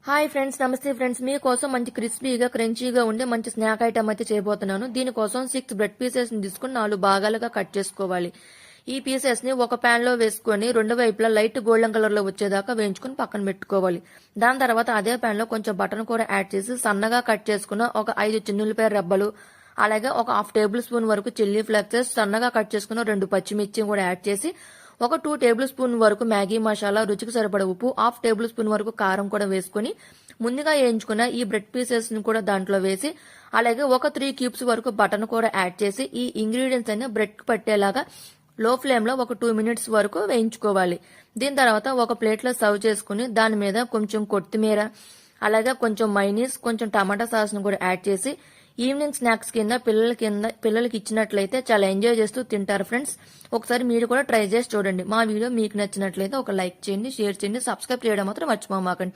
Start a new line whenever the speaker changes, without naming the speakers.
Hi friends, నమస్తే friends. మీకోసం మంచి క్రిస్పీగా క్రంచీగా ఉండే మంచి స్నాక్ ఐటమ్ అయితే చేయబోతున్నాను. దీనికోసం 6 బ్రెడ్ పీసెస్ ని తీసుకుని 4 భాగాలుగా కట్ చేసుకోవాలి. ఈ పీసెస్ ని ఒక ప్యాన్ లో వేసుకుని రెండు వైపులా లైట్ గోల్డెన్ కలర్ లో వచ్చేదాకా వేయించుకుని పక్కన పెట్టుకోవాలి. దాని తర్వాత అదే ప్యాన్ లో కొంచెం బటన్ కూర యాడ్ చేసి సన్నగా కట్ చేసుకున్న ఒక 5 చిన్నులపాయ రెబ్బలు, అలాగే ఒక హాఫ్ టేబుల్ స్పూన్ వరకు చిల్లీ ఫ్లేక్స్, సన్నగా కట్ చేసుకున్న 2 పచ్చిమిర్చి కూడా యాడ్ చేసి ఒక 2 టేబుల్ స్పూన్ వరకు మ్యాగీ మసాలా, రుచికి సరిపడ ఉప్పు, హాఫ్ టేబుల్ స్పూన్ వరకు కారం కూడా వేసుకుని ముందుగా వేయించుకున్న ఈ బ్రెడ్ పీసెస్ ని కూడా దాంట్లో వేసి, అలాగే ఒక 3 క్యూబ్స్ వరకు బటన్ కూర యాడ్ చేసి ఈ ఇంగ్రీడియంట్స్ అన్ని బ్రెడ్ కి పట్టేలాగా లో ఫ్లేమ్ లో ఒక 2 మినిట్స్ వరకు వేయించుకోవాలి. దీని తర్వాత ఒక ప్లేట్ లో సర్వ్ చేసుకుని దాని మీద కొంచెం కొత్తిమీర, అలాగే కొంచెం మైనీస్, కొంచెం టమాటా సాస్ ను కూడా యాడ్ చేసి ఈవినింగ్ స్నాక్స్ పిల్లలకి ఇచ్చినట్లయితే చాలా ఎంజాయ్ చేస్తూ తింటారు ఫ్రెండ్స్. ఒకసారి మీరు కూడా ట్రై చేసి చూడండి. మా వీడియో మీకు నచ్చినట్లయితే ఒక లైక్ చేయండి, షేర్ చేయండి, సబ్స్క్రైబ్ చేయడం మాత్రం మర్చిపోమాకండి.